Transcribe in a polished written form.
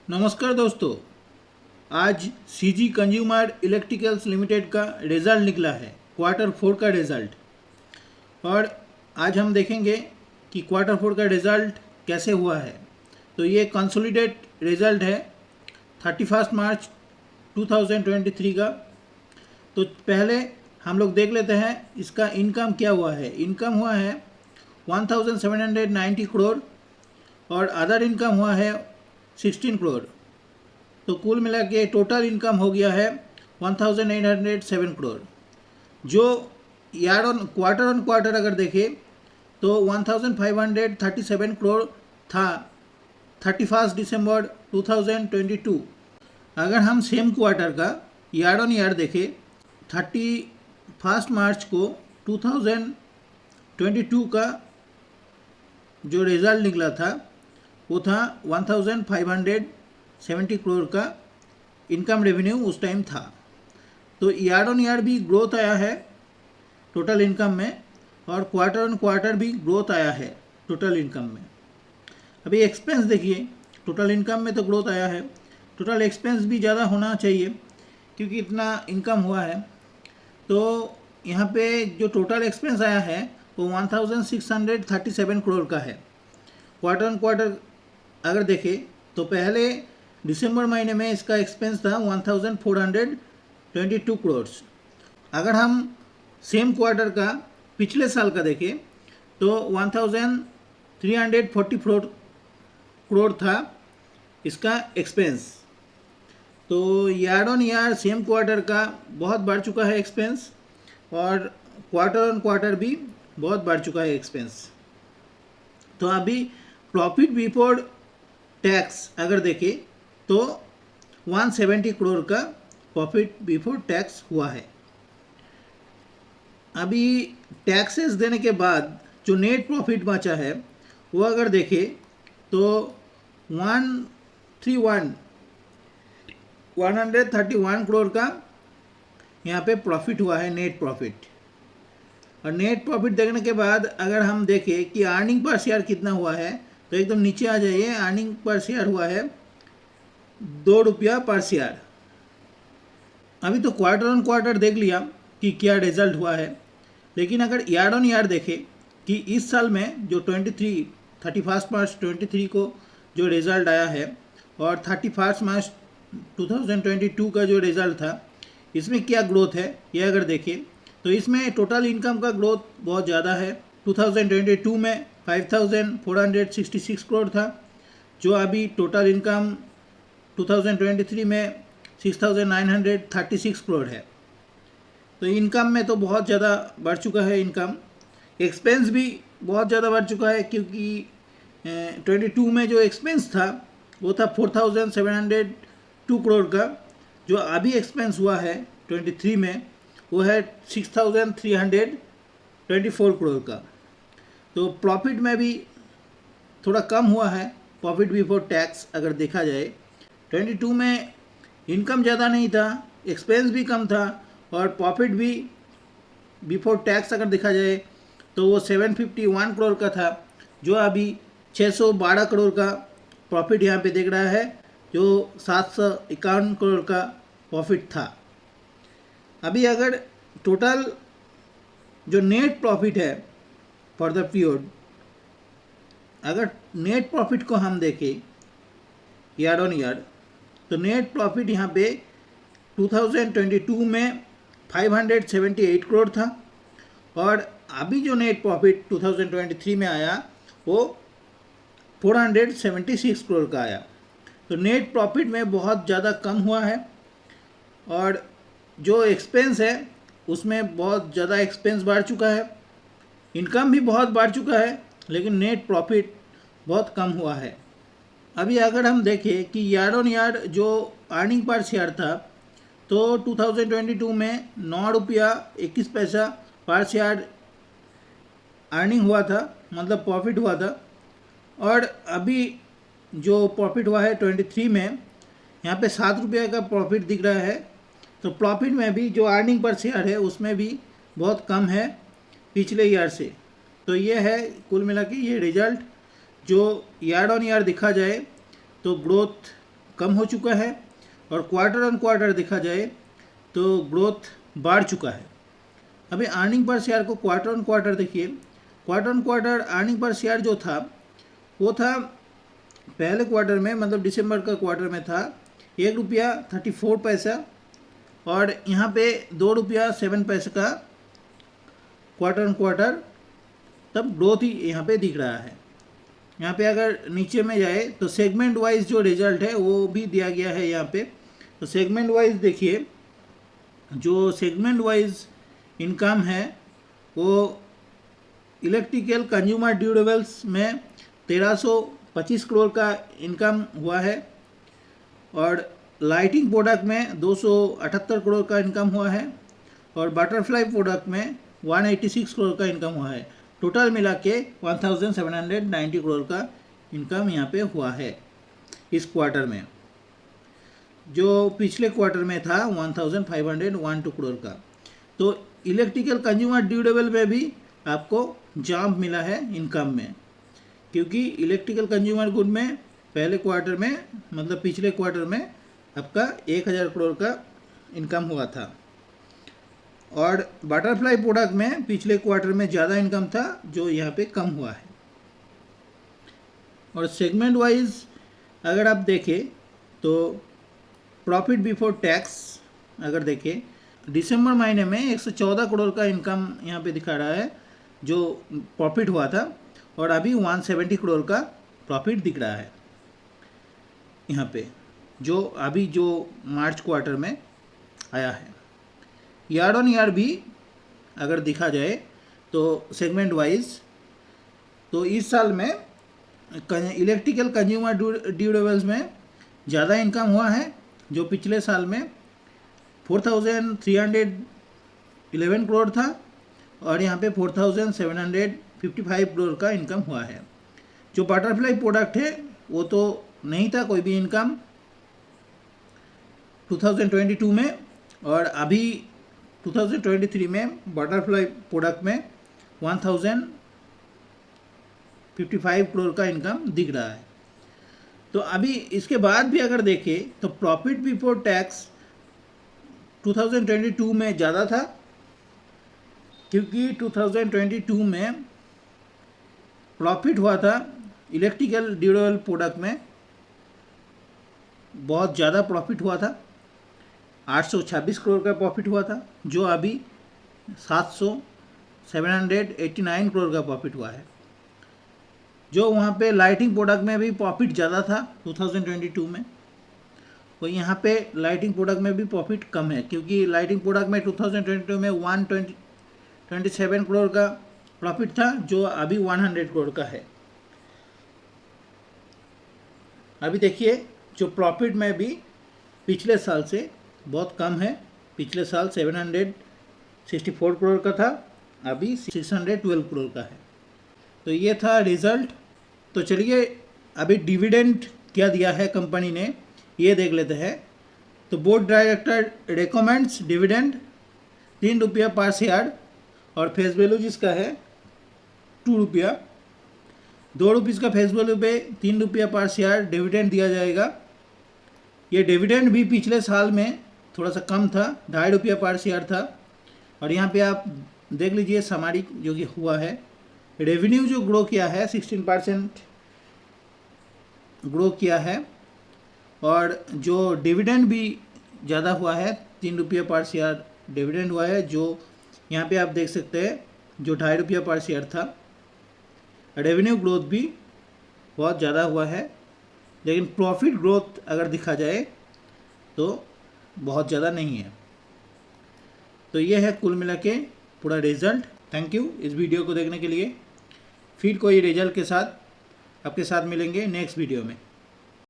नमस्कार दोस्तों। आज सीजी कंज्यूमर इलेक्ट्रिकल्स लिमिटेड का रिज़ल्ट निकला है, क्वार्टर 4 का रिज़ल्ट। और आज हम देखेंगे कि क्वार्टर 4 का रिज़ल्ट कैसे हुआ है। तो ये कंसोलिडेट रिज़ल्ट है 31 मार्च 2023 का। तो पहले हम लोग देख लेते हैं इसका इनकम क्या हुआ है। इनकम हुआ है 1790 करोड़ और अदर इनकम हुआ है 16 करोड़। तो कुल मिला के टोटल इनकम हो गया है 1807 करोड़। जो ऑन क्वार्टर अगर देखें तो 1537 करोड़ था 31 दिसंबर 2022। अगर हम सेम क्वार्टर का ईयर ऑन ईयर देखें 31 मार्च को 2022 का जो रिज़ल्ट निकला था वो था 1570 करोड़ का इनकम रेवेन्यू उस टाइम था। तो ईयर ऑन ईयर भी ग्रोथ आया है टोटल इनकम में और क्वार्टर ऑन क्वार्टर भी ग्रोथ आया है टोटल इनकम में। अभी एक्सपेंस देखिए, टोटल इनकम में तो ग्रोथ आया है, टोटल एक्सपेंस भी ज़्यादा होना चाहिए क्योंकि इतना इनकम हुआ है। तो यहाँ पे जो टोटल एक्सपेंस आया है वो 1637 करोड़ का है। क्वार्टर ऑन क्वार्टर अगर देखें तो पहले दिसंबर महीने में इसका एक्सपेंस था 1422 करोड़। अगर हम सेम क्वार्टर का पिछले साल का देखें तो 1344 करोड़ था इसका एक्सपेंस। तो year on year same quarter का बहुत बढ़ चुका है एक्सपेंस और क्वार्टर ऑन क्वार्टर भी बहुत बढ़ चुका है एक्सपेंस। तो अभी प्रॉफिट बिफोर टैक्स अगर देखें तो 170 करोड़ का प्रॉफिट बिफोर टैक्स हुआ है। अभी टैक्सेस देने के बाद जो नेट प्रॉफिट बचा है वो अगर देखें तो 131 करोड़ का यहाँ पे प्रॉफिट हुआ है, नेट प्रॉफिट। और नेट प्रॉफिट देखने के बाद अगर हम देखें कि अर्निंग पर शेयर कितना हुआ है तो एकदम नीचे आ जाइए। अर्निंग पर शेयर हुआ है 2 रुपया पर शेयर। अभी तो क्वार्टर ऑन क्वार्टर देख लिया कि क्या रिजल्ट हुआ है, लेकिन अगर ईयर ऑन ईयर देखें कि इस साल में जो 31 मार्च 23 को जो रिज़ल्ट आया है और 31 मार्च 2022 का जो रिज़ल्ट था इसमें क्या ग्रोथ है ये अगर देखें तो इसमें टोटल इनकम का ग्रोथ बहुत ज़्यादा है। 2022 में 5466 करोड़ था, जो अभी टोटल इनकम 2023 में 6936 करोड़ है। तो इनकम में तो बहुत ज़्यादा बढ़ चुका है इनकम। एक्सपेंस भी बहुत ज़्यादा बढ़ चुका है क्योंकि 22 में जो एक्सपेंस था वो था 4702 करोड़ का, जो अभी एक्सपेंस हुआ है 23 में वो है 6324 करोड़ का। तो प्रॉफिट में भी थोड़ा कम हुआ है, प्रॉफिट बिफोर टैक्स अगर देखा जाए। 22 में इनकम ज़्यादा नहीं था, एक्सपेंस भी कम था और प्रॉफिट भी बिफोर टैक्स अगर देखा जाए तो वो 751 करोड़ का था, जो अभी 612 करोड़ का प्रॉफिट यहाँ पे देख रहा है, जो 751 करोड़ का प्रॉफिट था। अभी अगर टोटल जो नेट प्रॉफिट है फॉर द पीरियड, अगर नेट प्रॉफिट को हम देखें ईयर ऑन ईयर तो नेट प्रॉफिट यहाँ पे 2022 में 578 करोड़ था और अभी जो नेट प्रॉफिट 2023 में आया वो 476 करोड़ का आया। तो नेट प्रॉफिट में बहुत ज़्यादा कम हुआ है और जो एक्सपेंस है उसमें बहुत ज़्यादा एक्सपेंस बढ़ चुका है। इनकम भी बहुत बढ़ चुका है लेकिन नेट प्रॉफिट बहुत कम हुआ है। अभी अगर हम देखें कि ईयर ऑन ईयर जो अर्निंग पर शेयर था तो 2022 में 9 रुपया 21 पैसा पर शेयर अर्निंग हुआ था, मतलब प्रॉफिट हुआ था। और अभी जो प्रॉफिट हुआ है 23 में यहाँ पे 7 रुपये का प्रॉफिट दिख रहा है। तो प्रॉफिट में भी जो अर्निंग पर शेयर है उसमें भी बहुत कम है पिछले ईयर से। तो ये है कुल मिला के ये रिजल्ट जो ईयर ऑन ईयर देखा जाए तो ग्रोथ कम हो चुका है और क्वार्टर ऑन क्वार्टर देखा जाए तो ग्रोथ बढ़ चुका है। अभी अर्निंग पर शेयर को क्वार्टर ऑन क्वार्टर देखिए, quarter on quarter earning per share जो था वो था पहले क्वार्टर में, मतलब दिसंबर का क्वार्टर में था ₹1.34 और यहाँ पे ₹2.07 का क्वार्टर ऑन क्वार्टर तब ग्रोथ ही यहाँ पे दिख रहा है। यहाँ पे अगर नीचे में जाए तो सेगमेंट वाइज जो रिजल्ट है वो भी दिया गया है यहाँ पे। तो सेगमेंट वाइज देखिए, जो सेगमेंट वाइज इनकम है वो इलेक्ट्रिकल कंज्यूमर ड्यूरेबल्स में 1325 करोड़ का इनकम हुआ है और लाइटिंग प्रोडक्ट में 278 करोड़ का इनकम हुआ है और बटरफ्लाई प्रोडक्ट में 186 करोड़ का इनकम हुआ है। टोटल मिला के 1790 करोड़ का इनकम यहाँ पे हुआ है इस क्वार्टर में, जो पिछले क्वार्टर में था 1512 करोड़ का। तो इलेक्ट्रिकल कंज्यूमर ड्यूरेबल में भी आपको जंप मिला है इनकम में, क्योंकि इलेक्ट्रिकल कंज्यूमर गुड में पहले क्वार्टर में, मतलब पिछले क्वार्टर में आपका 1000 करोड़ का इनकम हुआ था और बटरफ्लाई प्रोडक्ट में पिछले क्वार्टर में ज़्यादा इनकम था जो यहाँ पे कम हुआ है। और सेगमेंट वाइज अगर आप देखें तो प्रॉफिट बिफोर टैक्स अगर देखें, दिसंबर महीने में 114 करोड़ का इनकम यहाँ पे दिखा रहा है जो प्रॉफिट हुआ था और अभी 170 करोड़ का प्रॉफिट दिख रहा है यहाँ पे, जो अभी जो मार्च क्वार्टर में आया है। ईयर ऑन ईयर भी अगर देखा जाए तो सेगमेंट वाइज तो इस साल में इलेक्ट्रिकल कंज्यूमर ड्यूरेबल्स में ज़्यादा इनकम हुआ है, जो पिछले साल में 4311 करोड़ था और यहाँ पे 4755 करोड़ का इनकम हुआ है। जो बटरफ्लाई प्रोडक्ट है वो तो नहीं था कोई भी इनकम 2022 में, और अभी 2023 में बटरफ्लाई प्रोडक्ट में 1055 करोड़ का इनकम दिख रहा है। तो अभी इसके बाद भी अगर देखें तो प्रॉफिट बिफोर टैक्स 2022 में ज़्यादा था, क्योंकि 2022 में प्रॉफिट हुआ था इलेक्ट्रिकल ड्यूरेबल प्रोडक्ट में बहुत ज़्यादा प्रॉफिट हुआ था, 826 करोड़ का प्रॉफिट हुआ था, जो अभी 789 करोड़ का प्रॉफिट हुआ है। जो वहाँ पे लाइटिंग प्रोडक्ट में भी प्रॉफिट ज़्यादा था 2022 में, और यहाँ पे लाइटिंग प्रोडक्ट में भी प्रॉफिट कम है, क्योंकि लाइटिंग प्रोडक्ट में 2022 में 127 करोड़ का प्रॉफिट था जो अभी 100 करोड़ का है। अभी देखिए जो प्रॉफिट में भी पिछले साल से बहुत कम है, पिछले साल 764 करोड़ का था, अभी 612 करोड़ का है। तो ये था रिज़ल्ट। तो चलिए अभी डिविडेंड क्या दिया है कंपनी ने ये देख लेते हैं। तो बोर्ड डायरेक्टर रेकमेंड्स डिविडेंड ₹3 पर शेयर और फेस वैल्यू जिसका है ₹2, ₹2 का फेस वैल्यू पे ₹3 पर शेयर डिविडेंड दिया जाएगा। ये डिविडेंड भी पिछले साल में थोड़ा सा कम था, ₹2.5 पर शेयर था। और यहाँ पे आप देख लीजिए समारी जो कि हुआ है, रेवेन्यू जो ग्रो किया है 16% ग्रो किया है, और जो डिविडेंड भी ज़्यादा हुआ है, ₹3 पर शेयर डिविडेंड हुआ है, जो यहाँ पे आप देख सकते हैं जो ₹2.5 पर शेयर था। रेवेन्यू ग्रोथ भी बहुत ज़्यादा हुआ है, लेकिन प्रॉफिट ग्रोथ अगर दिखा जाए तो बहुत ज़्यादा नहीं है। तो ये है कुल मिला के पूरा रिजल्ट। थैंक यू इस वीडियो को देखने के लिए। फिर कोई रिजल्ट के साथ आपके साथ मिलेंगे नेक्स्ट वीडियो में।